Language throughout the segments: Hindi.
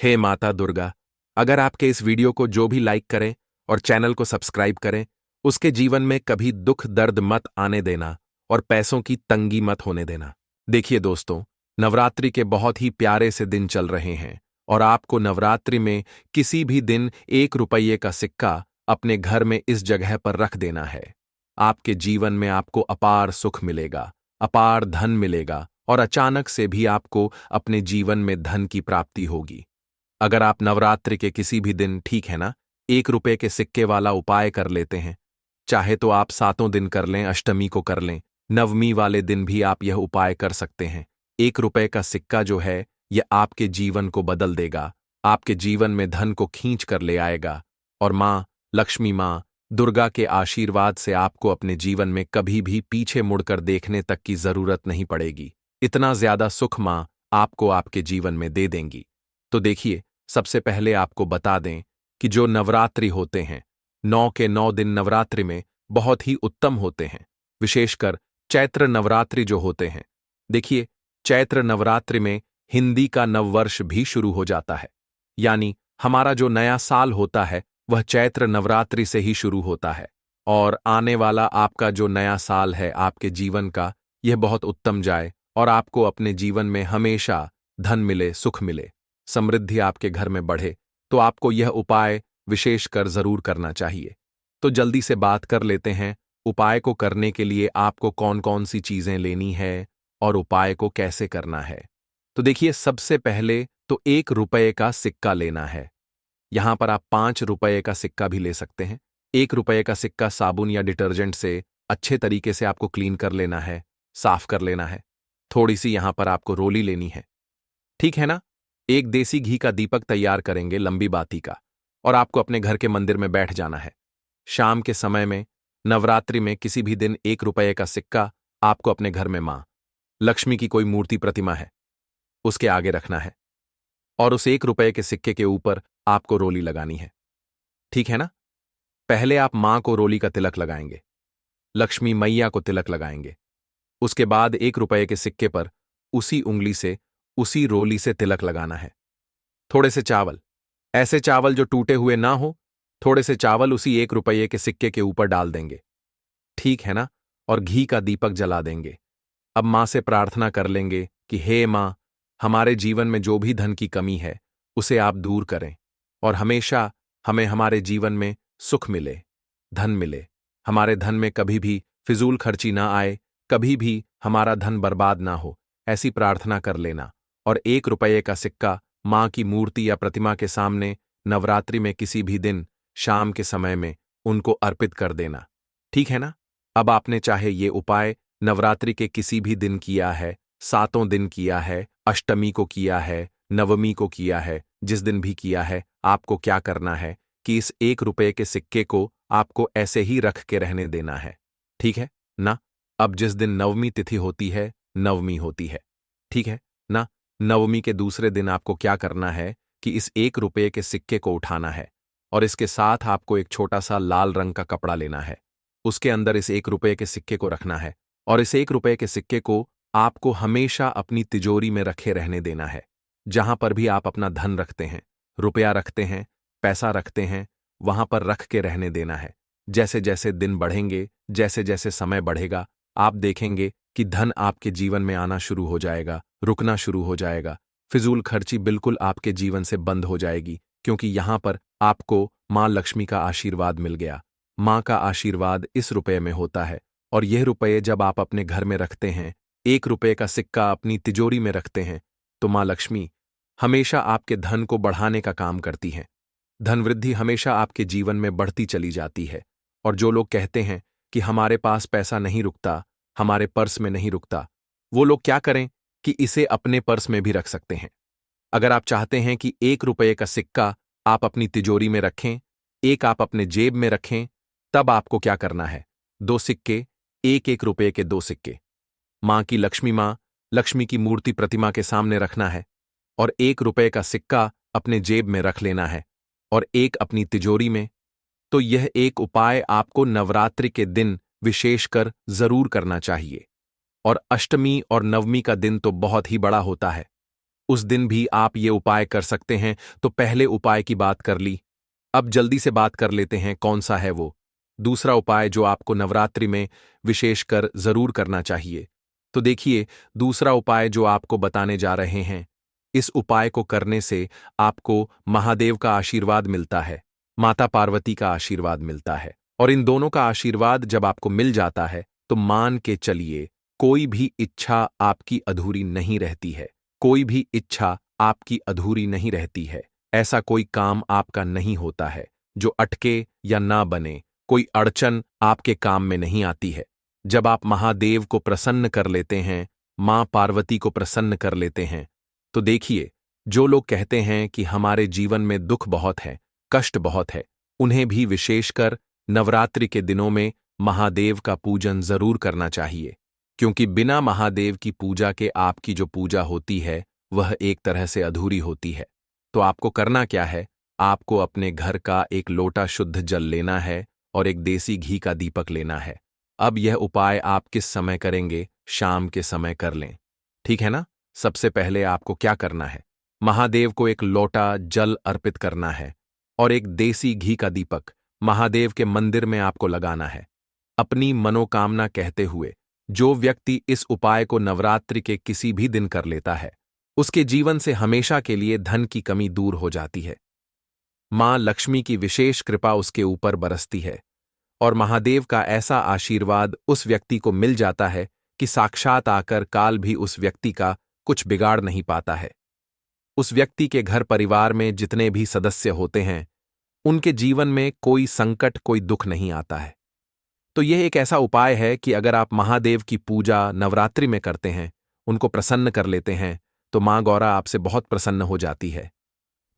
हे माता दुर्गा, अगर आपके इस वीडियो को जो भी लाइक करें और चैनल को सब्सक्राइब करें, उसके जीवन में कभी दुख दर्द मत आने देना और पैसों की तंगी मत होने देना। देखिए दोस्तों, नवरात्रि के बहुत ही प्यारे से दिन चल रहे हैं और आपको नवरात्रि में किसी भी दिन 1 रुपये का सिक्का अपने घर में इस जगह पर रख देना है। आपके जीवन में आपको अपार सुख मिलेगा, अपार धन मिलेगा और अचानक से भी आपको अपने जीवन में धन की प्राप्ति होगी। अगर आप नवरात्रि के किसी भी दिन, ठीक है ना, 1 रुपये के सिक्के वाला उपाय कर लेते हैं, चाहे तो आप 7 दिन कर लें, अष्टमी को कर लें, नवमी वाले दिन भी आप यह उपाय कर सकते हैं। 1 रुपये का सिक्का जो है, यह आपके जीवन को बदल देगा, आपके जीवन में धन को खींच कर ले आएगा और माँ लक्ष्मी, माँ दुर्गा के आशीर्वाद से आपको अपने जीवन में कभी भी पीछे मुड़कर देखने तक की जरूरत नहीं पड़ेगी। इतना ज्यादा सुख माँ आपको आपके जीवन में दे देंगी। तो देखिए, सबसे पहले आपको बता दें कि जो नवरात्रि होते हैं, 9 के 9 दिन नवरात्रि में बहुत ही उत्तम होते हैं, विशेषकर चैत्र नवरात्रि जो होते हैं। देखिए, चैत्र नवरात्रि में हिंदी का नववर्ष भी शुरू हो जाता है, यानी हमारा जो नया साल होता है वह चैत्र नवरात्रि से ही शुरू होता है और आने वाला आपका जो नया साल है आपके जीवन का, यह बहुत उत्तम जाए और आपको अपने जीवन में हमेशा धन मिले, सुख मिले, समृद्धि आपके घर में बढ़े। तो आपको यह उपाय विशेषकर जरूर करना चाहिए। तो जल्दी से बात कर लेते हैं, उपाय को करने के लिए आपको कौन कौन सी चीजें लेनी है और उपाय को कैसे करना है। तो देखिए, सबसे पहले तो 1 रुपये का सिक्का लेना है। यहां पर आप 5 रुपये का सिक्का भी ले सकते हैं। 1 रुपये का सिक्का साबुन या डिटर्जेंट से अच्छे तरीके से आपको क्लीन कर लेना है, साफ कर लेना है। थोड़ी सी यहां पर आपको रोली लेनी है, ठीक है ना। एक देसी घी का दीपक तैयार करेंगे, लंबी बाती का, और आपको अपने घर के मंदिर में बैठ जाना है। शाम के समय में, नवरात्रि में किसी भी दिन 1 रुपये का सिक्का आपको अपने घर में मां लक्ष्मी की कोई मूर्ति प्रतिमा है, उसके आगे रखना है और उस 1 रुपये के सिक्के के ऊपर आपको रोली लगानी है, ठीक है ना। पहले आप मां को रोली का तिलक लगाएंगे, लक्ष्मी मैया को तिलक लगाएंगे। उसके बाद 1 रुपये के सिक्के पर उसी उंगली से, उसी रोली से तिलक लगाना है। थोड़े से चावल, ऐसे चावल जो टूटे हुए ना हो, थोड़े से चावल उसी 1 रुपये के सिक्के के ऊपर डाल देंगे, ठीक है ना, और घी का दीपक जला देंगे। अब मां से प्रार्थना कर लेंगे कि हे मां, हमारे जीवन में जो भी धन की कमी है उसे आप दूर करें और हमेशा हमें हमारे जीवन में सुख मिले, धन मिले, हमारे धन में कभी भी फिजूल खर्ची ना आए, कभी भी हमारा धन बर्बाद ना हो, ऐसी प्रार्थना कर लेना। और 1 रुपये का सिक्का मां की मूर्ति या प्रतिमा के सामने नवरात्रि में किसी भी दिन शाम के समय में उनको अर्पित कर देना, ठीक है ना। अब आपने चाहे ये उपाय नवरात्रि के किसी भी दिन किया है, 7 दिन किया है, अष्टमी को किया है, नवमी को किया है, जिस दिन भी किया है, आपको क्या करना है कि इस 1 रुपये के सिक्के को आपको ऐसे ही रख के रहने देना है, ठीक है ना। अब जिस दिन नवमी तिथि होती है, नवमी होती है, ठीक है ना। नवमी के दूसरे दिन आपको क्या करना है कि इस 1 रुपये के सिक्के को उठाना है और इसके साथ आपको एक छोटा सा लाल रंग का कपड़ा लेना है, उसके अंदर इस 1 रुपये के सिक्के को रखना है और इस 1 रुपये के सिक्के को आपको हमेशा अपनी तिजोरी में रखे रहने देना है। जहां पर भी आप अपना धन रखते हैं, रुपया रखते हैं, पैसा रखते हैं, वहां पर रख के रहने देना है। जैसे जैसे दिन बढ़ेंगे, जैसे जैसे समय बढ़ेगा, आप देखेंगे कि धन आपके जीवन में आना शुरू हो जाएगा, रुकना शुरू हो जाएगा, फिजूल खर्ची बिल्कुल आपके जीवन से बंद हो जाएगी, क्योंकि यहां पर आपको मां लक्ष्मी का आशीर्वाद मिल गया। मां का आशीर्वाद इस रुपये में होता है और यह रुपये जब आप अपने घर में रखते हैं, 1 रुपये का सिक्का अपनी तिजोरी में रखते हैं, तो मां लक्ष्मी हमेशा आपके धन को बढ़ाने का काम करती हैं। धन वृद्धि हमेशा आपके जीवन में बढ़ती चली जाती है। और जो लोग कहते हैं कि हमारे पास पैसा नहीं रुकता, हमारे पर्स में नहीं रुकता, वो लोग क्या करें कि इसे अपने पर्स में भी रख सकते हैं। अगर आप चाहते हैं कि 1 रुपये का सिक्का आप अपनी तिजोरी में रखें, एक आप अपने जेब में रखें, तब आपको क्या करना है, 2 सिक्के, 1 1 रुपये के 2 सिक्के मां की लक्ष्मी की मूर्ति प्रतिमा के सामने रखना है और 1 रुपये का सिक्का अपने जेब में रख लेना है और एक अपनी तिजोरी में। तो यह एक उपाय आपको नवरात्रि के दिन विशेषकर जरूर करना चाहिए। और अष्टमी और नवमी का दिन तो बहुत ही बड़ा होता है, उस दिन भी आप ये उपाय कर सकते हैं, तो पहले उपाय की बात कर ली। अब जल्दी से बात कर लेते हैं कौन सा है वो दूसरा उपाय जो आपको नवरात्रि में विशेषकर जरूर करना चाहिए। तो देखिए, दूसरा उपाय जो आपको बताने जा रहे हैं, इस उपाय को करने से आपको महादेव का आशीर्वाद मिलता है, माता पार्वती का आशीर्वाद मिलता है, और इन दोनों का आशीर्वाद जब आपको मिल जाता है तो मान के चलिए कोई भी इच्छा आपकी अधूरी नहीं रहती है। कोई भी इच्छा आपकी अधूरी नहीं रहती है। ऐसा कोई काम आपका नहीं होता है जो अटके या ना बने। कोई अड़चन आपके काम में नहीं आती है। जब आप महादेव को प्रसन्न कर लेते हैं, मां पार्वती को प्रसन्न कर लेते हैं, तो देखिए, जो लोग कहते हैं कि हमारे जीवन में दुख बहुत है, कष्ट बहुत है, उन्हें भी विशेषकर नवरात्रि के दिनों में महादेव का पूजन जरूर करना चाहिए, क्योंकि बिना महादेव की पूजा के आपकी जो पूजा होती है वह एक तरह से अधूरी होती है। तो आपको करना क्या है? आपको अपने घर का एक लोटा शुद्ध जल लेना है और एक देसी घी का दीपक लेना है। अब यह उपाय आप किस समय करेंगे? शाम के समय कर लें, ठीक है ना? सबसे पहले आपको क्या करना है? महादेव को एक लोटा जल अर्पित करना है और एक देसी घी का दीपक महादेव के मंदिर में आपको लगाना है, अपनी मनोकामना कहते हुए। जो व्यक्ति इस उपाय को नवरात्रि के किसी भी दिन कर लेता है, उसके जीवन से हमेशा के लिए धन की कमी दूर हो जाती है। मां लक्ष्मी की विशेष कृपा उसके ऊपर बरसती है और महादेव का ऐसा आशीर्वाद उस व्यक्ति को मिल जाता है कि साक्षात आकर काल भी उस व्यक्ति का कुछ बिगाड़ नहीं पाता है। उस व्यक्ति के घर परिवार में जितने भी सदस्य होते हैं, उनके जीवन में कोई संकट, कोई दुख नहीं आता है। तो यह एक ऐसा उपाय है कि अगर आप महादेव की पूजा नवरात्रि में करते हैं, उनको प्रसन्न कर लेते हैं, तो मां गौरा आपसे बहुत प्रसन्न हो जाती है,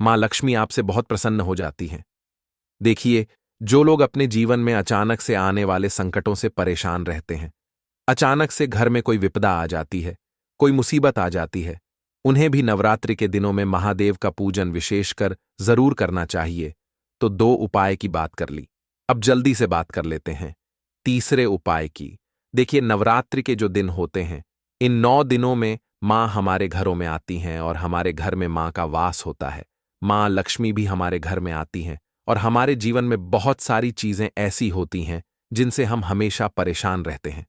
मां लक्ष्मी आपसे बहुत प्रसन्न हो जाती हैं। देखिए, जो लोग अपने जीवन में अचानक से आने वाले संकटों से परेशान रहते हैं, अचानक से घर में कोई विपदा आ जाती है, कोई मुसीबत आ जाती है, उन्हें भी नवरात्रि के दिनों में महादेव का पूजन विशेषकर जरूर करना चाहिए। तो 2 उपाय की बात कर ली, अब जल्दी से बात कर लेते हैं तीसरे उपाय की। देखिए, नवरात्रि के जो दिन होते हैं, इन 9 दिनों में मां हमारे घरों में आती हैं और हमारे घर में मां का वास होता है। मां लक्ष्मी भी हमारे घर में आती हैं और हमारे जीवन में बहुत सारी चीजें ऐसी होती हैं जिनसे हम हमेशा परेशान रहते हैं।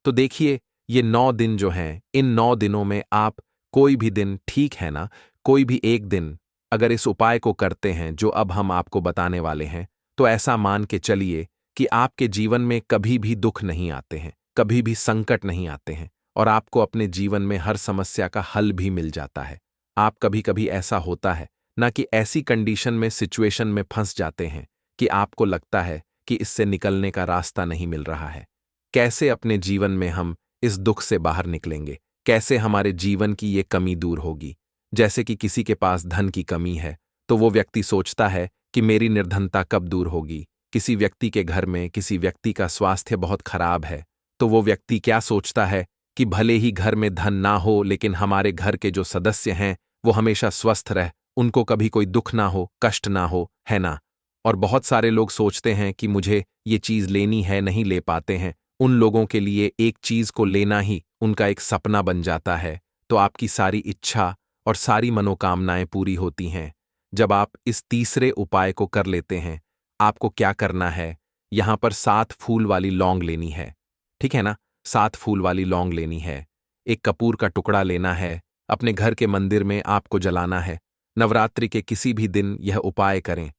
तो देखिए, ये 9 दिन जो हैं, इन 9 दिनों में आप कोई भी दिन, ठीक है ना, कोई भी एक दिन अगर इस उपाय को करते हैं जो अब हम आपको बताने वाले हैं, तो ऐसा मान के चलिए कि आपके जीवन में कभी भी दुख नहीं आते हैं, कभी भी संकट नहीं आते हैं और आपको अपने जीवन में हर समस्या का हल भी मिल जाता है। आप कभी कभी ऐसा होता है ना कि ऐसी कंडीशन में, सिचुएशन में फंस जाते हैं कि आपको लगता है कि इससे निकलने का रास्ता नहीं मिल रहा है। कैसे अपने जीवन में हम इस दुख से बाहर निकलेंगे? कैसे हमारे जीवन की ये कमी दूर होगी? जैसे कि किसी के पास धन की कमी है, तो वो व्यक्ति सोचता है कि मेरी निर्धनता कब दूर होगी। किसी व्यक्ति के घर में किसी व्यक्ति का स्वास्थ्य बहुत खराब है, तो वो व्यक्ति क्या सोचता है कि भले ही घर में धन ना हो, लेकिन हमारे घर के जो सदस्य हैं वो हमेशा स्वस्थ रह, उनको कभी कोई दुख ना हो, कष्ट ना हो, है ना? और बहुत सारे लोग सोचते हैं कि मुझे ये चीज लेनी है, नहीं ले पाते हैं। उन लोगों के लिए एक चीज को लेना ही उनका एक सपना बन जाता है। तो आपकी सारी इच्छा और सारी मनोकामनाएं पूरी होती हैं जब आप इस तीसरे उपाय को कर लेते हैं। आपको क्या करना है? यहां पर 7 फूल वाली लौंग लेनी है, ठीक है ना? 7 फूल वाली लौंग लेनी है, एक कपूर का टुकड़ा लेना है, अपने घर के मंदिर में आपको जलाना है। नवरात्रि के किसी भी दिन यह उपाय करें।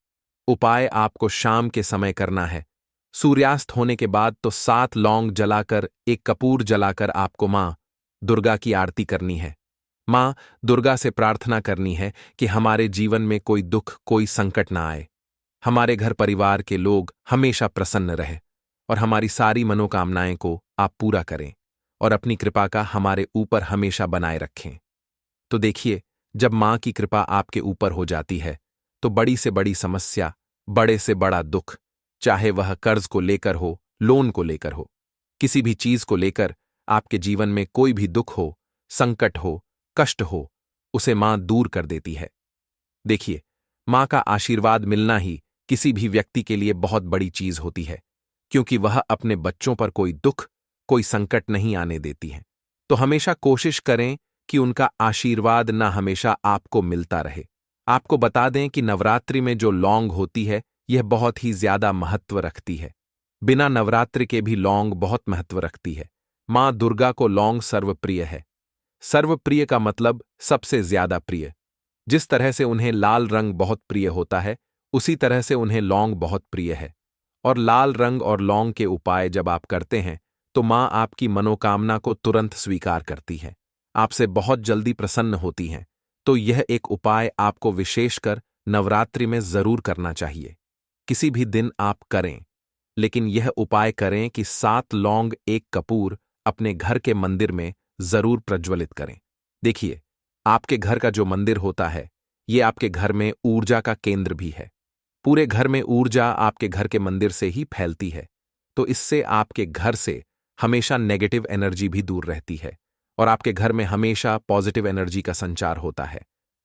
उपाय आपको शाम के समय करना है, सूर्यास्त होने के बाद। तो 7 लौंग जलाकर, एक कपूर जलाकर आपको मां दुर्गा की आरती करनी है। मां दुर्गा से प्रार्थना करनी है कि हमारे जीवन में कोई दुख, कोई संकट ना आए, हमारे घर परिवार के लोग हमेशा प्रसन्न रहे और हमारी सारी मनोकामनाएं को आप पूरा करें और अपनी कृपा का हमारे ऊपर हमेशा बनाए रखें। तो देखिए, जब मां की कृपा आपके ऊपर हो जाती है, तो बड़ी से बड़ी समस्या, बड़े से बड़ा दुख, चाहे वह कर्ज को लेकर हो, लोन को लेकर हो, किसी भी चीज को लेकर आपके जीवन में कोई भी दुख हो, संकट हो, कष्ट हो, उसे मां दूर कर देती है। देखिए, मां का आशीर्वाद मिलना ही किसी भी व्यक्ति के लिए बहुत बड़ी चीज होती है, क्योंकि वह अपने बच्चों पर कोई दुख, कोई संकट नहीं आने देती है। तो हमेशा कोशिश करें कि उनका आशीर्वाद न हमेशा आपको मिलता रहे। आपको बता दें कि नवरात्रि में जो लौंग होती है यह बहुत ही ज्यादा महत्व रखती है। बिना नवरात्रि के भी लौंग बहुत महत्व रखती है। मां दुर्गा को लौंग सर्वप्रिय है। सर्वप्रिय का मतलब सबसे ज्यादा प्रिय। जिस तरह से उन्हें लाल रंग बहुत प्रिय होता है, उसी तरह से उन्हें लौंग बहुत प्रिय है। और लाल रंग और लौंग के उपाय जब आप करते हैं तो मां आपकी मनोकामना को तुरंत स्वीकार करती है, आपसे बहुत जल्दी प्रसन्न होती हैं। तो यह एक उपाय आपको विशेषकर नवरात्रि में जरूर करना चाहिए। किसी भी दिन आप करें, लेकिन यह उपाय करें कि 7 लौंग 1 कपूर अपने घर के मंदिर में जरूर प्रज्वलित करें। देखिए, आपके घर का जो मंदिर होता है, ये आपके घर में ऊर्जा का केंद्र भी है। पूरे घर में ऊर्जा आपके घर के मंदिर से ही फैलती है। तो इससे आपके घर से हमेशा नेगेटिव एनर्जी भी दूर रहती है और आपके घर में हमेशा पॉजिटिव एनर्जी का संचार होता है।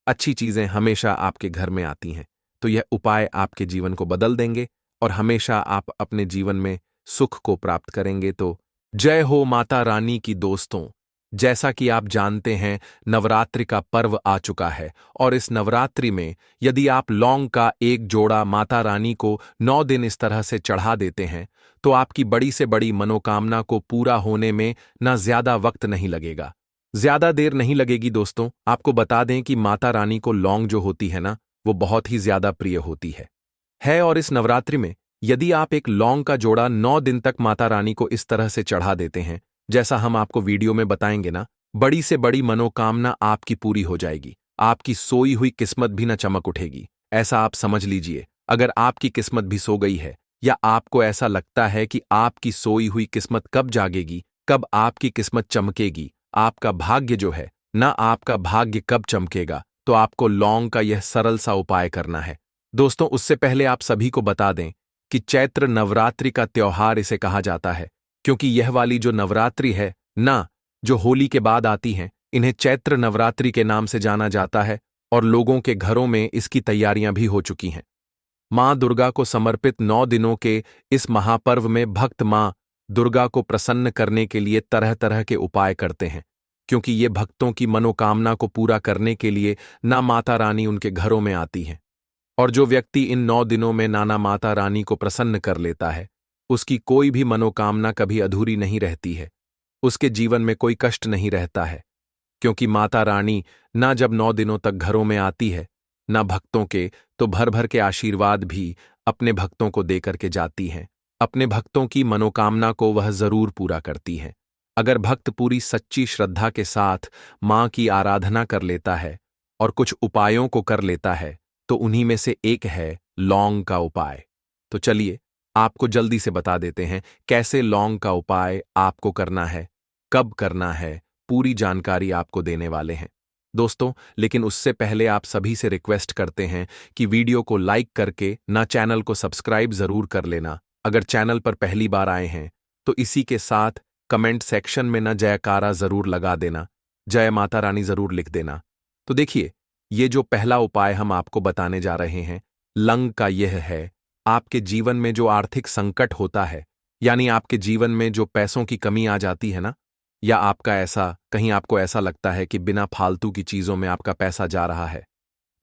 अच्छी चीजें हमेशा आपके घर में आती हैं। तो यह उपाय आपके जीवन को बदल देंगे और हमेशा आप अपने जीवन में सुख को प्राप्त करेंगे। तो जय हो माता रानी की दोस्तों। जैसा कि आप जानते हैं, नवरात्रि का पर्व आ चुका है और इस नवरात्रि में यदि आप लौंग का एक जोड़ा माता रानी को 9 दिन इस तरह से चढ़ा देते हैं तो आपकी बड़ी से बड़ी मनोकामना को पूरा होने में ना ज्यादा वक्त नहीं लगेगा, ज्यादा देर नहीं लगेगी। दोस्तों, आपको बता दें कि माता रानी को लौंग जो होती है ना, वो बहुत ही ज्यादा प्रिय होती है। और इस नवरात्रि में यदि आप एक लौंग का जोड़ा 9 दिन तक माता रानी को इस तरह से चढ़ा देते हैं, जैसा हम आपको वीडियो में बताएंगे ना, बड़ी से बड़ी मनोकामना आपकी पूरी हो जाएगी। आपकी सोई हुई किस्मत भी न चमक उठेगी। ऐसा आप समझ लीजिए, अगर आपकी किस्मत भी सो गई है या आपको ऐसा लगता है कि आपकी सोई हुई किस्मत कब जागेगी, कब आपकी किस्मत चमकेगी, आपका भाग्य जो है ना, आपका भाग्य कब चमकेगा, तो आपको लौंग का यह सरल सा उपाय करना है। दोस्तों, उससे पहले आप सभी को बता दें कि चैत्र नवरात्रि का त्योहार इसे कहा जाता है, क्योंकि यह वाली जो नवरात्रि है ना, जो होली के बाद आती हैं, इन्हें चैत्र नवरात्रि के नाम से जाना जाता है और लोगों के घरों में इसकी तैयारियां भी हो चुकी हैं। मां दुर्गा को समर्पित 9 दिनों के इस महापर्व में भक्त मां दुर्गा को प्रसन्न करने के लिए तरह तरह के उपाय करते हैं, क्योंकि ये भक्तों की मनोकामना को पूरा करने के लिए ना माता रानी उनके घरों में आती हैं। और जो व्यक्ति इन 9 दिनों में नाना माता रानी को प्रसन्न कर लेता है, उसकी कोई भी मनोकामना कभी अधूरी नहीं रहती है, उसके जीवन में कोई कष्ट नहीं रहता है। क्योंकि माता रानी ना जब 9 दिनों तक घरों में आती है, ना भक्तों के, तो भर भर के आशीर्वाद भी अपने भक्तों को देकर के जाती हैं। अपने भक्तों की मनोकामना को वह जरूर पूरा करती है। अगर भक्त पूरी सच्ची श्रद्धा के साथ मां की आराधना कर लेता है और कुछ उपायों को कर लेता है, तो उन्हीं में से एक है लौंग का उपाय। तो चलिए, आपको जल्दी से बता देते हैं कैसे लौंग का उपाय आपको करना है, कब करना है, पूरी जानकारी आपको देने वाले हैं दोस्तों। लेकिन उससे पहले आप सभी से रिक्वेस्ट करते हैं कि वीडियो को लाइक करके ना चैनल को सब्सक्राइब जरूर कर लेना। अगर चैनल पर पहली बार आए हैं तो इसी के साथ कमेंट सेक्शन में ना जयकारा जरूर लगा देना, जय माता रानी जरूर लिख देना। तो देखिए, ये जो पहला उपाय हम आपको बताने जा रहे हैं लंग का, यह है आपके जीवन में जो आर्थिक संकट होता है, यानी आपके जीवन में जो पैसों की कमी आ जाती है ना, या आपको ऐसा लगता है कि बिना फालतू की चीजों में आपका पैसा जा रहा है,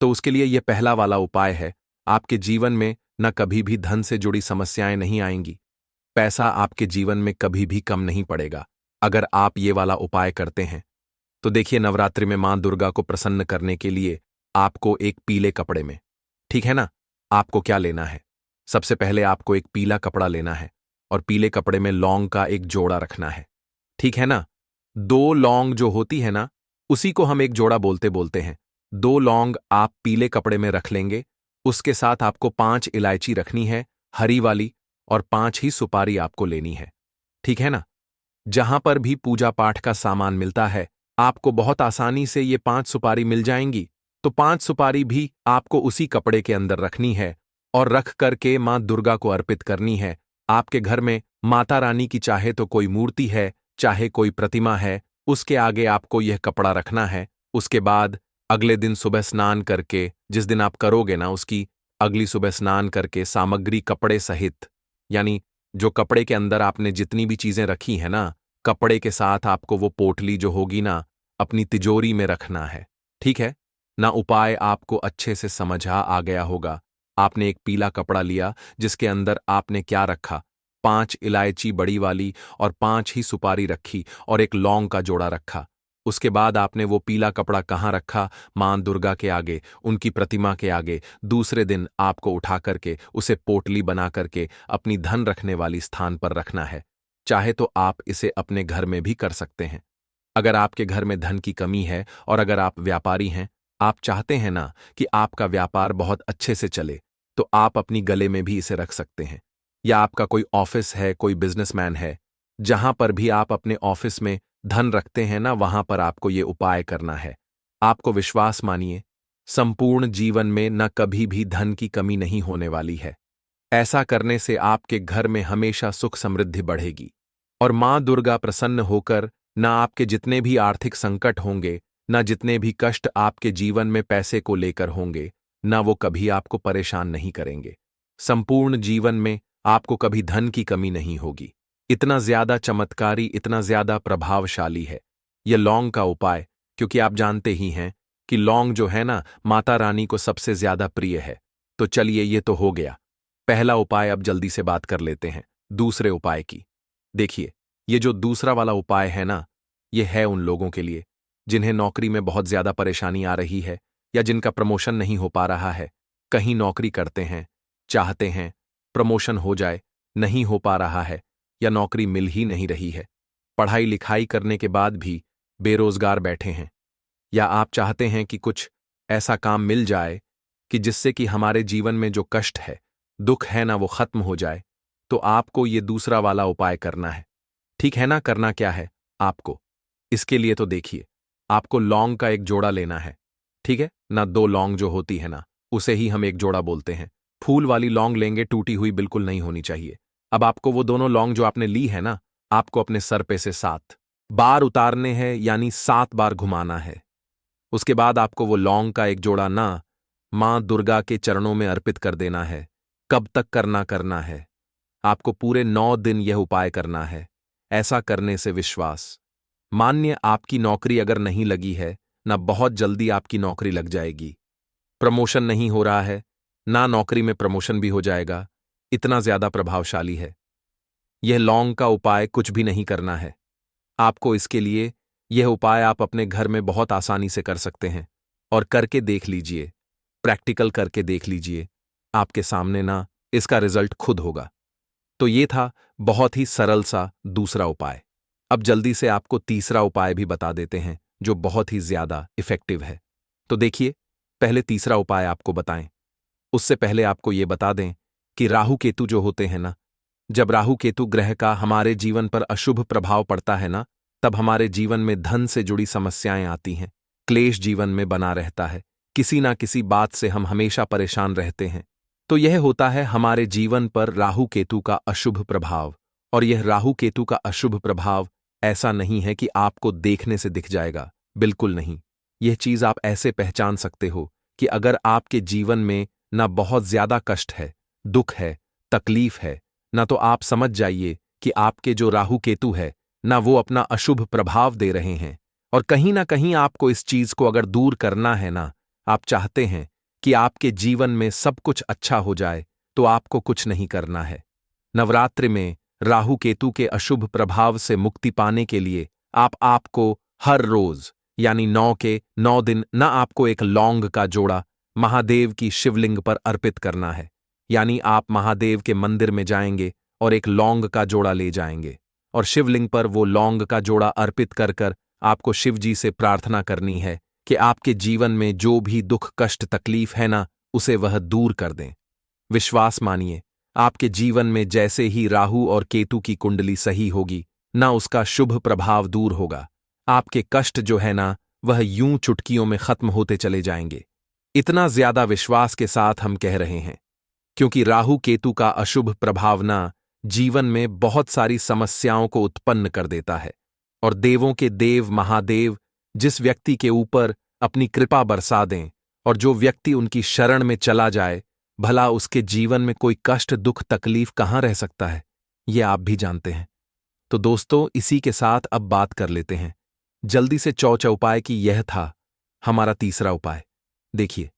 तो उसके लिए यह पहला वाला उपाय है। आपके जीवन में न कभी भी धन से जुड़ी समस्याएं नहीं आएंगी, पैसा आपके जीवन में कभी भी कम नहीं पड़ेगा अगर आप ये वाला उपाय करते हैं। तो देखिए, नवरात्रि में मां दुर्गा को प्रसन्न करने के लिए आपको एक पीले कपड़े में, ठीक है ना, आपको क्या लेना है, सबसे पहले आपको एक पीला कपड़ा लेना है और पीले कपड़े में लौंग का एक जोड़ा रखना है, ठीक है ना। 2 लौंग जो होती है ना, उसी को हम एक जोड़ा बोलते बोलते हैं। 2 लौंग आप पीले कपड़े में रख लेंगे। उसके साथ आपको 5 इलायची रखनी है, हरी वाली, और 5 ही सुपारी आपको लेनी है, ठीक है ना। जहां पर भी पूजा पाठ का सामान मिलता है, आपको बहुत आसानी से ये 5 सुपारी मिल जाएंगी। तो 5 सुपारी भी आपको उसी कपड़े के अंदर रखनी है और रख करके मां दुर्गा को अर्पित करनी है। आपके घर में माता रानी की चाहे तो कोई मूर्ति है, चाहे कोई प्रतिमा है, उसके आगे आपको यह कपड़ा रखना है। उसके बाद अगले दिन सुबह स्नान करके, जिस दिन आप करोगे ना, उसकी अगली सुबह स्नान करके सामग्री कपड़े सहित, यानी जो कपड़े के अंदर आपने जितनी भी चीजें रखी हैं ना, कपड़े के साथ आपको वो पोटली जो होगी ना, अपनी तिजोरी में रखना है। ठीक है ना? उपाय आपको अच्छे से समझ आ गया होगा। आपने एक पीला कपड़ा लिया जिसके अंदर आपने क्या रखा? 5 इलायची बड़ी वाली और 5 ही सुपारी रखी और एक लौंग का जोड़ा रखा। उसके बाद आपने वो पीला कपड़ा कहाँ रखा? मां दुर्गा के आगे, उनकी प्रतिमा के आगे। दूसरे दिन आपको उठा करके उसे पोटली बना करके अपनी धन रखने वाली स्थान पर रखना है। चाहे तो आप इसे अपने घर में भी कर सकते हैं। अगर आपके घर में धन की कमी है और अगर आप व्यापारी हैं, आप चाहते हैं ना कि आपका व्यापार बहुत अच्छे से चले, तो आप अपनी गले में भी इसे रख सकते हैं। या आपका कोई ऑफिस है, कोई बिजनेसमैन है, जहां पर भी आप अपने ऑफिस में धन रखते हैं ना, वहां पर आपको ये उपाय करना है। आपको विश्वास मानिए, संपूर्ण जीवन में न कभी भी धन की कमी नहीं होने वाली है। ऐसा करने से आपके घर में हमेशा सुख समृद्धि बढ़ेगी और मां दुर्गा प्रसन्न होकर न आपके जितने भी आर्थिक संकट होंगे, न जितने भी कष्ट आपके जीवन में पैसे को लेकर होंगे, न वो कभी आपको परेशान नहीं करेंगे। संपूर्ण जीवन में आपको कभी धन की कमी नहीं होगी। इतना ज्यादा चमत्कारी, इतना ज्यादा प्रभावशाली है यह लौंग का उपाय, क्योंकि आप जानते ही हैं कि लौंग जो है ना, माता रानी को सबसे ज्यादा प्रिय है। तो चलिए, ये तो हो गया पहला उपाय। अब जल्दी से बात कर लेते हैं दूसरे उपाय की। देखिए, ये जो दूसरा वाला उपाय है ना, ये है उन लोगों के लिए जिन्हें नौकरी में बहुत ज्यादा परेशानी आ रही है या जिनका प्रमोशन नहीं हो पा रहा है। कहीं नौकरी करते हैं, चाहते हैं प्रमोशन हो जाए, नहीं हो पा रहा है या नौकरी मिल ही नहीं रही है। पढ़ाई लिखाई करने के बाद भी बेरोजगार बैठे हैं। या आप चाहते हैं कि कुछ ऐसा काम मिल जाए कि जिससे कि हमारे जीवन में जो कष्ट है, दुख है ना, वो खत्म हो जाए। तो आपको ये दूसरा वाला उपाय करना है। ठीक है ना? करना क्या है आपको? इसके लिए तो देखिए, आपको लौंग का एक जोड़ा लेना है। ठीक है ना? 2 लौंग जो होती है ना, उसे ही हम एक जोड़ा बोलते हैं। फूल वाली लौंग लेंगे, टूटी हुई बिल्कुल नहीं होनी चाहिए। अब आपको वो दोनों लौंग जो आपने ली है ना, आपको अपने सर पे से 7 बार उतारने हैं, यानी 7 बार घुमाना है। उसके बाद आपको वो लौंग का एक जोड़ा ना मां दुर्गा के चरणों में अर्पित कर देना है। कब तक करना है? आपको पूरे 9 दिन यह उपाय करना है। ऐसा करने से विश्वास मान्य आपकी नौकरी अगर नहीं लगी है ना, बहुत जल्दी आपकी नौकरी लग जाएगी। प्रमोशन नहीं हो रहा है ना, नौकरी में प्रमोशन भी हो जाएगा। इतना ज्यादा प्रभावशाली है यह लौंग का उपाय। कुछ भी नहीं करना है आपको इसके लिए। यह उपाय आप अपने घर में बहुत आसानी से कर सकते हैं और करके देख लीजिए, प्रैक्टिकल करके देख लीजिए, आपके सामने ना इसका रिजल्ट खुद होगा। तो ये था बहुत ही सरल सा दूसरा उपाय। अब जल्दी से आपको तीसरा उपाय भी बता देते हैं जो बहुत ही ज्यादा इफेक्टिव है। तो देखिए, पहले तीसरा उपाय आपको बताएं, उससे पहले आपको ये बता दें कि राहु केतु जो होते हैं ना, जब राहु केतु ग्रह का हमारे जीवन पर अशुभ प्रभाव पड़ता है ना, तब हमारे जीवन में धन से जुड़ी समस्याएं आती हैं। क्लेश जीवन में बना रहता है। किसी ना किसी बात से हम हमेशा परेशान रहते हैं। तो यह होता है हमारे जीवन पर राहु केतु का अशुभ प्रभाव। और यह राहु केतु का अशुभ प्रभाव ऐसा नहीं है कि आपको देखने से दिख जाएगा, बिल्कुल नहीं। यह चीज आप ऐसे पहचान सकते हो कि अगर आपके जीवन में ना बहुत ज्यादा कष्ट है, दुख है, तकलीफ है ना, तो आप समझ जाइए कि आपके जो राहु केतु है ना, वो अपना अशुभ प्रभाव दे रहे हैं। और कहीं ना कहीं आपको इस चीज को अगर दूर करना है ना, आप चाहते हैं कि आपके जीवन में सब कुछ अच्छा हो जाए, तो आपको कुछ नहीं करना है। नवरात्रि में राहु केतु के अशुभ प्रभाव से मुक्ति पाने के लिए आपको हर रोज यानी 9 के 9 दिन ना आपको एक लौंग का जोड़ा महादेव की शिवलिंग पर अर्पित करना है। यानी आप महादेव के मंदिर में जाएंगे और एक लौंग का जोड़ा ले जाएंगे और शिवलिंग पर वो लौंग का जोड़ा अर्पित कर कर आपको शिव जी से प्रार्थना करनी है कि आपके जीवन में जो भी दुख कष्ट तकलीफ है ना, उसे वह दूर कर दें। विश्वास मानिए, आपके जीवन में जैसे ही राहु और केतु की कुंडली सही होगी ना, उसका शुभ प्रभाव दूर होगा। आपके कष्ट जो है ना, वह यूं चुटकियों में खत्म होते चले जाएंगे। इतना ज्यादा विश्वास के साथ हम कह रहे हैं क्योंकि राहु केतु का अशुभ प्रभाव ना जीवन में बहुत सारी समस्याओं को उत्पन्न कर देता है। और देवों के देव महादेव जिस व्यक्ति के ऊपर अपनी कृपा बरसा दें और जो व्यक्ति उनकी शरण में चला जाए, भला उसके जीवन में कोई कष्ट दुख तकलीफ कहाँ रह सकता है, ये आप भी जानते हैं। तो दोस्तों, इसी के साथ अब बात कर लेते हैं जल्दी से चौथा उपाय कि यह था हमारा तीसरा उपाय। देखिए,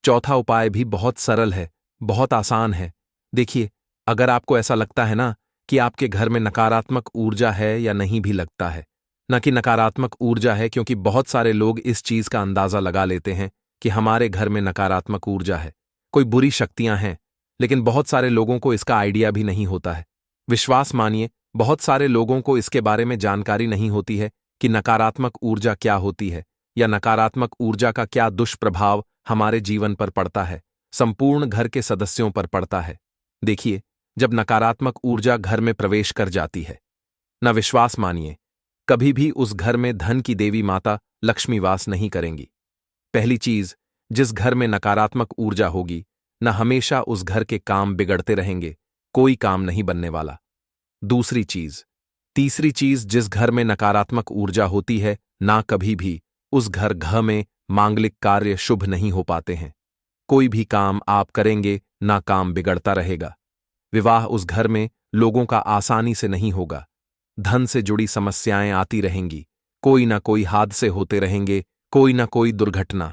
चौथा उपाय भी बहुत सरल है, बहुत आसान है। देखिए, अगर आपको ऐसा लगता है ना कि आपके घर में नकारात्मक ऊर्जा है या नहीं भी लगता है, ना कि नकारात्मक ऊर्जा है, क्योंकि बहुत सारे लोग इस चीज का अंदाजा लगा लेते हैं कि हमारे घर में नकारात्मक ऊर्जा है, कोई बुरी शक्तियां हैं, लेकिन बहुत सारे लोगों को इसका आइडिया भी नहीं होता है। विश्वास मानिए, बहुत सारे लोगों को इसके बारे में जानकारी नहीं होती है कि नकारात्मक ऊर्जा क्या होती है या नकारात्मक ऊर्जा का क्या दुष्प्रभाव हमारे जीवन पर पड़ता है, संपूर्ण घर के सदस्यों पर पड़ता है। देखिए, जब नकारात्मक ऊर्जा घर में प्रवेश कर जाती है, न विश्वास मानिए, कभी भी उस घर में धन की देवी माता लक्ष्मी वास नहीं करेंगी। पहली चीज, जिस घर में नकारात्मक ऊर्जा होगी, न हमेशा उस घर के काम बिगड़ते रहेंगे, कोई काम नहीं बनने वाला। दूसरी चीज, तीसरी चीज, जिस घर में नकारात्मक ऊर्जा होती है, ना कभी भी उस घर में मांगलिक कार्य शुभ नहीं हो पाते हैं। कोई भी काम आप करेंगे, ना काम बिगड़ता रहेगा। विवाह उस घर में लोगों का आसानी से नहीं होगा। धन से जुड़ी समस्याएं आती रहेंगी, कोई ना कोई हादसे होते रहेंगे, कोई ना कोई दुर्घटना,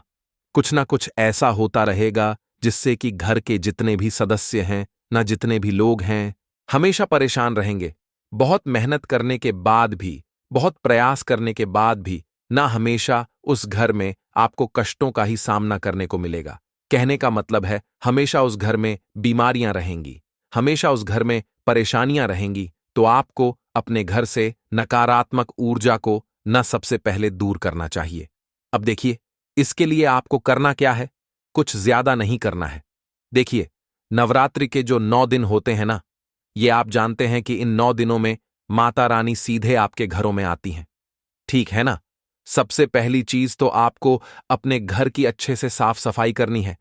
कुछ ना कुछ ऐसा होता रहेगा जिससे कि घर के जितने भी सदस्य हैं, ना जितने भी लोग हैं, हमेशा परेशान रहेंगे। बहुत मेहनत करने के बाद भी, बहुत प्रयास करने के बाद भी, ना हमेशा उस घर में आपको कष्टों का ही सामना करने को मिलेगा। कहने का मतलब है, हमेशा उस घर में बीमारियां रहेंगी, हमेशा उस घर में परेशानियां रहेंगी। तो आपको अपने घर से नकारात्मक ऊर्जा को न सबसे पहले दूर करना चाहिए। अब देखिए, इसके लिए आपको करना क्या है? कुछ ज्यादा नहीं करना है। देखिए, नवरात्रि के जो 9 दिन होते हैं ना, ये आप जानते हैं कि इन 9 दिनों में माता रानी सीधे आपके घरों में आती हैं, ठीक है ना? सबसे पहली चीज तो आपको अपने घर की अच्छे से साफ सफाई करनी है।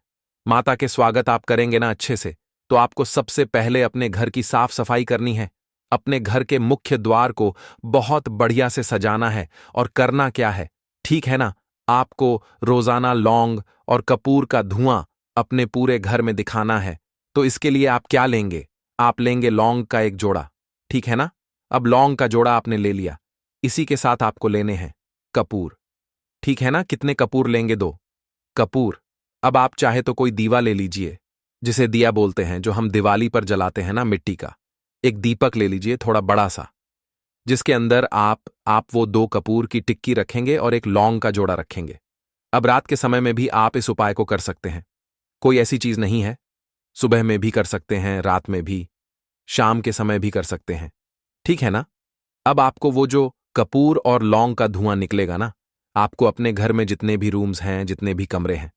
माता के स्वागत आप करेंगे ना अच्छे से, तो आपको सबसे पहले अपने घर की साफ सफाई करनी है। अपने घर के मुख्य द्वार को बहुत बढ़िया से सजाना है। और करना क्या है, ठीक है ना? आपको रोजाना लौंग और कपूर का धुआं अपने पूरे घर में दिखाना है। तो इसके लिए आप क्या लेंगे? आप लेंगे लौंग का एक जोड़ा, ठीक है ना? अब लौंग का जोड़ा आपने ले लिया, इसी के साथ आपको लेने हैं कपूर, ठीक है ना? कितने कपूर लेंगे? 2 कपूर। अब आप चाहे तो कोई दीवा ले लीजिए, जिसे दिया बोलते हैं, जो हम दिवाली पर जलाते हैं ना, मिट्टी का। एक दीपक ले लीजिए, थोड़ा बड़ा सा, जिसके अंदर आप वो 2 कपूर की टिक्की रखेंगे और एक लौंग का जोड़ा रखेंगे। अब रात के समय में भी आप इस उपाय को कर सकते हैं, कोई ऐसी चीज नहीं है। सुबह में भी कर सकते हैं, रात में भी, शाम के समय भी कर सकते हैं, ठीक है ना? अब आपको वो जो कपूर और लौंग का धुआं निकलेगा ना, आपको अपने घर में जितने भी रूम्स हैं, जितने भी कमरे हैं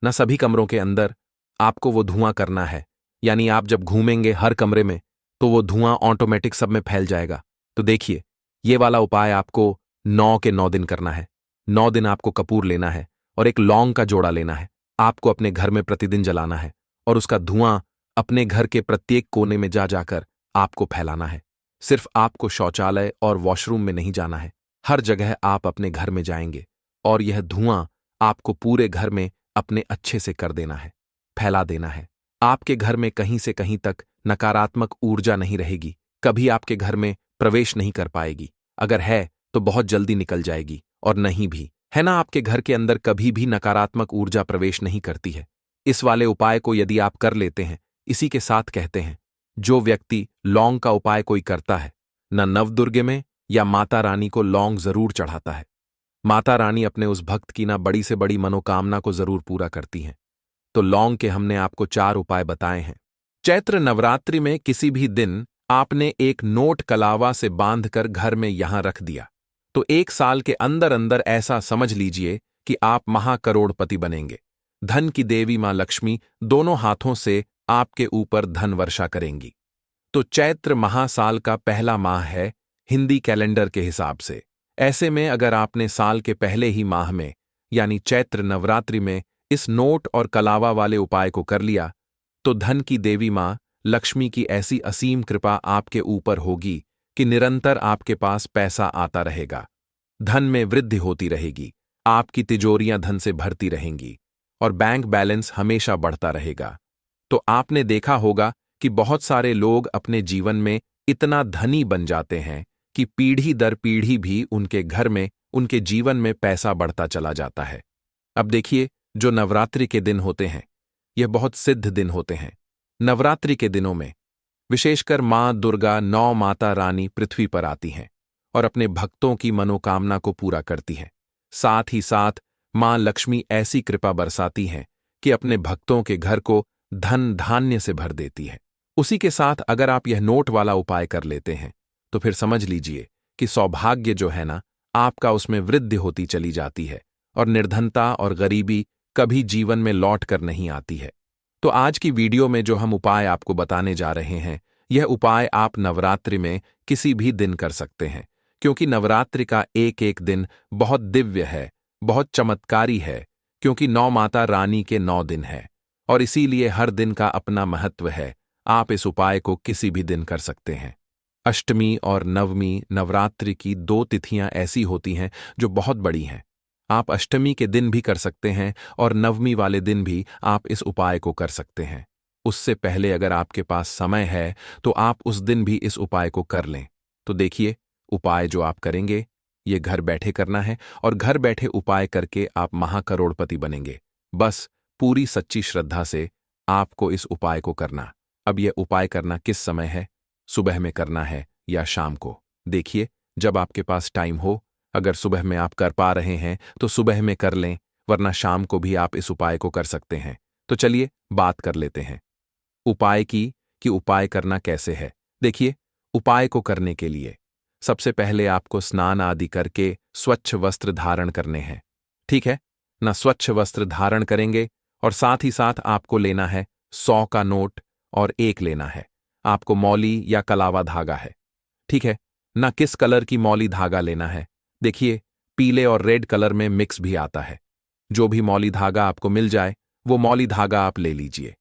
ना, सभी कमरों के अंदर आपको वो धुआं करना है। यानी आप जब घूमेंगे हर कमरे में, तो वो धुआं ऑटोमेटिक सब में फैल जाएगा। तो देखिए, ये वाला उपाय आपको 9 के 9 दिन करना है। 9 दिन आपको कपूर लेना है और एक लौंग का जोड़ा लेना है। आपको अपने घर में प्रतिदिन जलाना है और उसका धुआं अपने घर के प्रत्येक कोने में जा जाकर आपको फैलाना है। सिर्फ आपको शौचालय और वॉशरूम में नहीं जाना है, हर जगह आप अपने घर में जाएंगे और यह धुआं आपको पूरे घर में अपने अच्छे से कर देना है, फैला देना है। आपके घर में कहीं से कहीं तक नकारात्मक ऊर्जा नहीं रहेगी, कभी आपके घर में प्रवेश नहीं कर पाएगी। अगर है तो बहुत जल्दी निकल जाएगी, और नहीं भी है ना, आपके घर के अंदर कभी भी नकारात्मक ऊर्जा प्रवेश नहीं करती है। इस वाले उपाय को यदि आप कर लेते हैं, इसी के साथ कहते हैं, जो व्यक्ति लौंग का उपाय कोई करता है, न नवदुर्गे में या माता रानी को लौंग जरूर चढ़ाता है, माता रानी अपने उस भक्त की ना बड़ी से बड़ी मनोकामना को जरूर पूरा करती हैं। तो लौंग के हमने आपको 4 उपाय बताए हैं। चैत्र नवरात्रि में किसी भी दिन आपने एक नोट कलावा से बांधकर घर में यहां रख दिया, तो 1 साल के अंदर अंदर ऐसा समझ लीजिए कि आप महाकरोड़पति बनेंगे। धन की देवी मां लक्ष्मी दोनों हाथों से आपके ऊपर धन वर्षा करेंगी। तो चैत्र महासाल का पहला माह है हिंदी कैलेंडर के हिसाब से। ऐसे में अगर आपने साल के पहले ही माह में, यानी चैत्र नवरात्रि में, इस नोट और कलावा वाले उपाय को कर लिया, तो धन की देवी मां लक्ष्मी की ऐसी असीम कृपा आपके ऊपर होगी कि निरंतर आपके पास पैसा आता रहेगा, धन में वृद्धि होती रहेगी, आपकी तिजोरियां धन से भरती रहेंगी और बैंक बैलेंस हमेशा बढ़ता रहेगा। तो आपने देखा होगा कि बहुत सारे लोग अपने जीवन में इतना धनी बन जाते हैं कि पीढ़ी दर पीढ़ी भी उनके घर में उनके जीवन में पैसा बढ़ता चला जाता है। अब देखिए, जो नवरात्रि के दिन होते हैं, यह बहुत सिद्ध दिन होते हैं। नवरात्रि के दिनों में विशेषकर मां दुर्गा, नौ माता रानी पृथ्वी पर आती हैं और अपने भक्तों की मनोकामना को पूरा करती हैं। साथ ही साथ मां लक्ष्मी ऐसी कृपा बरसाती हैं कि अपने भक्तों के घर को धन धान्य से भर देती है। उसी के साथ अगर आप यह नोट वाला उपाय कर लेते हैं तो फिर समझ लीजिए कि सौभाग्य जो है ना, आपका उसमें वृद्धि होती चली जाती है और निर्धनता और गरीबी कभी जीवन में लौट कर नहीं आती है। तो आज की वीडियो में जो हम उपाय आपको बताने जा रहे हैं, यह उपाय आप नवरात्रि में किसी भी दिन कर सकते हैं, क्योंकि नवरात्रि का एक एक दिन बहुत दिव्य है, बहुत चमत्कारी है, क्योंकि नौ माता रानी के 9 दिन है और इसीलिए हर दिन का अपना महत्व है। आप इस उपाय को किसी भी दिन कर सकते हैं। अष्टमी और नवमी नवरात्रि की 2 तिथियां ऐसी होती हैं जो बहुत बड़ी हैं। आप अष्टमी के दिन भी कर सकते हैं और नवमी वाले दिन भी आप इस उपाय को कर सकते हैं। उससे पहले अगर आपके पास समय है तो आप उस दिन भी इस उपाय को कर लें। तो देखिए, उपाय जो आप करेंगे ये घर बैठे करना है और घर बैठे उपाय करके आप महाकरोड़पति बनेंगे। बस पूरी सच्ची श्रद्धा से आपको इस उपाय को करना। अब यह उपाय करना किस समय है? सुबह में करना है या शाम को? देखिए, जब आपके पास टाइम हो, अगर सुबह में आप कर पा रहे हैं तो सुबह में कर लें, वरना शाम को भी आप इस उपाय को कर सकते हैं। तो चलिए बात कर लेते हैं उपाय की कि उपाय करना कैसे है। देखिए, उपाय को करने के लिए सबसे पहले आपको स्नान आदि करके स्वच्छ वस्त्र धारण करने हैं। ठीक है ना? स्वच्छ वस्त्र धारण करेंगे और साथ ही साथ आपको लेना है 100 का नोट और 1 लेना है। आपको मौली या कलावा धागा है, ठीक है ना? किस कलर की मौली धागा लेना है? देखिए, पीले और रेड कलर में मिक्स भी आता है। जो भी मौली धागा आपको मिल जाए वो मौली धागा आप ले लीजिए।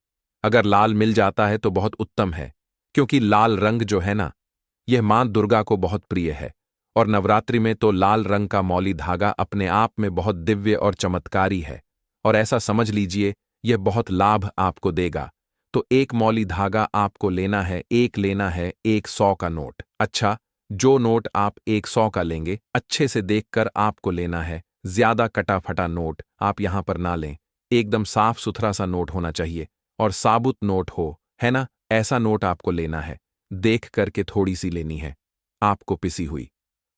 अगर लाल मिल जाता है तो बहुत उत्तम है, क्योंकि लाल रंग जो है ना, यह मां दुर्गा को बहुत प्रिय है और नवरात्रि में तो लाल रंग का मौली धागा अपने आप में बहुत दिव्य और चमत्कारी है और ऐसा समझ लीजिए यह बहुत लाभ आपको देगा। तो 1 मौली धागा आपको लेना है, 1 लेना है 100 का नोट। अच्छा, जो नोट आप 100 का लेंगे अच्छे से देखकर आपको लेना है। ज्यादा कटा फटा नोट आप यहां पर ना लें, एकदम साफ सुथरा सा नोट होना चाहिए और साबुत नोट हो, है ना? ऐसा नोट आपको लेना है। देख करके थोड़ी सी लेनी है। आपको पिसी हुई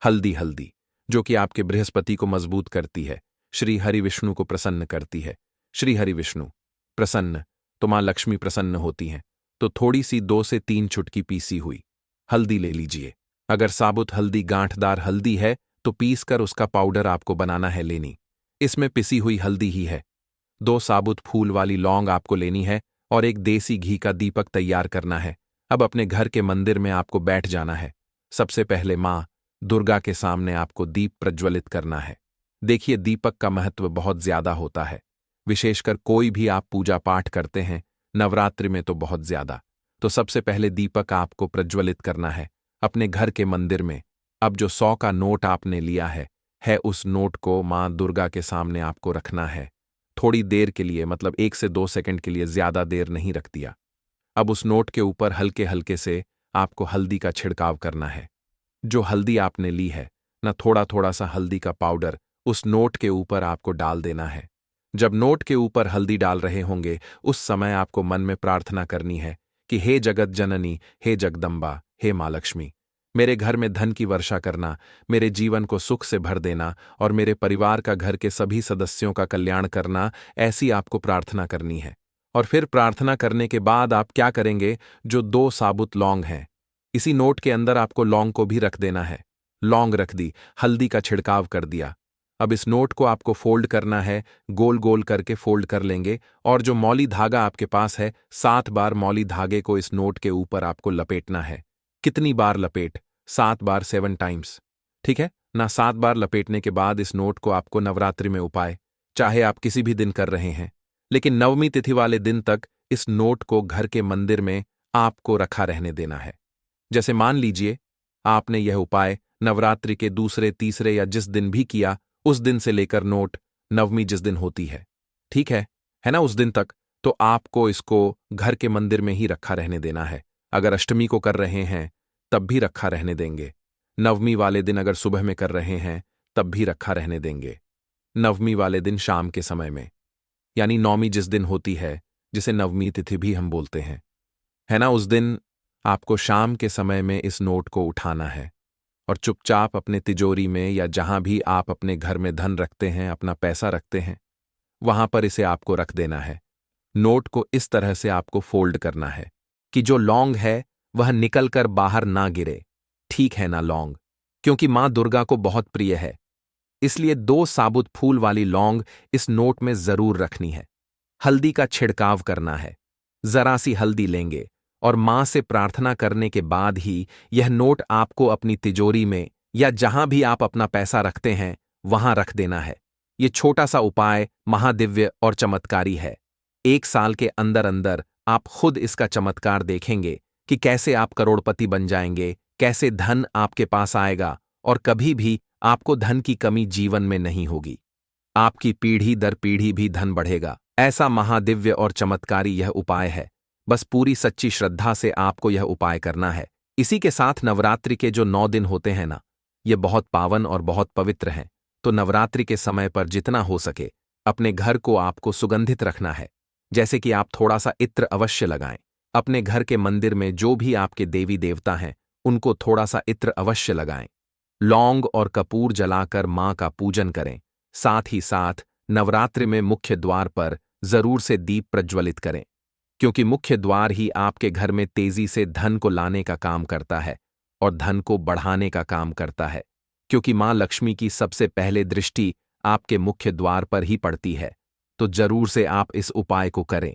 हल्दी, जो कि आपके बृहस्पति को मजबूत करती है, श्री हरि विष्णु को प्रसन्न करती है। श्री हरि विष्णु प्रसन्न तो मां लक्ष्मी प्रसन्न होती हैं। तो थोड़ी सी 2 से 3 चुटकी पीसी हुई हल्दी ले लीजिए। अगर साबुत हल्दी गांठदार हल्दी है तो पीस कर उसका पाउडर आपको बनाना है लेनी। इसमें पिसी हुई हल्दी ही है। 2 साबुत फूल वाली लौंग आपको लेनी है और 1 देसी घी का दीपक तैयार करना है। अब अपने घर के मंदिर में आपको बैठ जाना है। सबसे पहले मां दुर्गा के सामने आपको दीप प्रज्वलित करना है। देखिए, दीपक का महत्व बहुत ज्यादा होता है, विशेषकर कोई भी आप पूजा पाठ करते हैं नवरात्रि में तो बहुत ज्यादा। तो सबसे पहले दीपक आपको प्रज्वलित करना है अपने घर के मंदिर में। अब जो 100 का नोट आपने लिया है उस नोट को मां दुर्गा के सामने आपको रखना है। थोड़ी देर के लिए, मतलब 1 से 2 सेकंड के लिए, ज्यादा देर नहीं रख दिया। अब उस नोट के ऊपर हल्के हल्के से आपको हल्दी का छिड़काव करना है। जो हल्दी आपने ली है ना, थोड़ा थोड़ा सा हल्दी का पाउडर उस नोट के ऊपर आपको डाल देना है। जब नोट के ऊपर हल्दी डाल रहे होंगे उस समय आपको मन में प्रार्थना करनी है कि हे जगत जननी, हे जगदम्बा, हे मां लक्ष्मी, मेरे घर में धन की वर्षा करना, मेरे जीवन को सुख से भर देना और मेरे परिवार का, घर के सभी सदस्यों का कल्याण करना। ऐसी आपको प्रार्थना करनी है। और फिर प्रार्थना करने के बाद आप क्या करेंगे? जो 2 साबुत लौंग हैं, इसी नोट के अंदर आपको लौंग को भी रख देना है। लौंग रख दी, हल्दी का छिड़काव कर दिया। अब इस नोट को आपको फोल्ड करना है, गोल गोल करके फोल्ड कर लेंगे और जो मौली धागा आपके पास है 7 बार मौली धागे को इस नोट के ऊपर आपको लपेटना है। कितनी बार लपेट? 7 बार, 7 टाइम्स, ठीक है ना? 7 बार लपेटने के बाद इस नोट को आपको नवरात्रि में उपाय, चाहे आप किसी भी दिन कर रहे हैं, लेकिन नवमी तिथि वाले दिन तक इस नोट को घर के मंदिर में आपको रखा रहने देना है। जैसे मान लीजिए आपने यह उपाय नवरात्रि के दूसरे, तीसरे या जिस दिन भी किया, उस दिन से लेकर नोट नवमी जिस दिन होती है, ठीक है ना, उस दिन तक तो आपको इसको घर के मंदिर में ही रखा रहने देना है। अगर अष्टमी को कर रहे हैं तब भी रखा रहने देंगे। नवमी वाले दिन अगर सुबह में कर रहे हैं तब भी रखा रहने देंगे। नवमी वाले दिन शाम के समय में, यानी नौमी जिस दिन होती है, जिसे नवमी तिथि भी हम बोलते हैं, है ना, उस दिन आपको शाम के समय में इस नोट को उठाना है और चुपचाप अपने तिजोरी में या जहां भी आप अपने घर में धन रखते हैं, अपना पैसा रखते हैं, वहां पर इसे आपको रख देना है। नोट को इस तरह से आपको फोल्ड करना है कि जो लौंग है वह निकलकर बाहर ना गिरे। ठीक है ना लौंग? क्योंकि मां दुर्गा को बहुत प्रिय है, इसलिए 2 साबुत फूल वाली लौंग इस नोट में जरूर रखनी है। हल्दी का छिड़काव करना है। जरा सी हल्दी लेंगे और मां से प्रार्थना करने के बाद ही यह नोट आपको अपनी तिजोरी में या जहां भी आप अपना पैसा रखते हैं वहां रख देना है। ये छोटा सा उपाय महादिव्य और चमत्कारी है। 1 साल के अंदर अंदर आप खुद इसका चमत्कार देखेंगे कि कैसे आप करोड़पति बन जाएंगे, कैसे धन आपके पास आएगा और कभी भी आपको धन की कमी जीवन में नहीं होगी। आपकी पीढ़ी दर पीढ़ी भी धन बढ़ेगा। ऐसा महादिव्य और चमत्कारी यह उपाय है। बस पूरी सच्ची श्रद्धा से आपको यह उपाय करना है। इसी के साथ नवरात्रि के जो 9 दिन होते हैं ना, ये बहुत पावन और बहुत पवित्र हैं। तो नवरात्रि के समय पर जितना हो सके अपने घर को आपको सुगंधित रखना है। जैसे कि आप थोड़ा सा इत्र अवश्य लगाएं। अपने घर के मंदिर में जो भी आपके देवी देवता हैं उनको थोड़ा सा इत्र अवश्य लगाएं। लौंग और कपूर जलाकर मां का पूजन करें। साथ ही साथ नवरात्रि में मुख्य द्वार पर जरूर से दीप प्रज्वलित करें, क्योंकि मुख्य द्वार ही आपके घर में तेजी से धन को लाने का काम करता है और धन को बढ़ाने का काम करता है, क्योंकि मां लक्ष्मी की सबसे पहले दृष्टि आपके मुख्य द्वार पर ही पड़ती है। तो जरूर से आप इस उपाय को करें।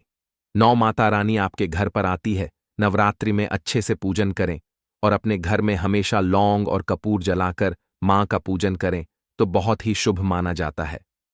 9 माता रानी आपके घर पर आती है। नवरात्रि में अच्छे से पूजन करें और अपने घर में हमेशा लौंग और कपूर जलाकर मां का पूजन करें तो बहुत ही शुभ माना जाता है।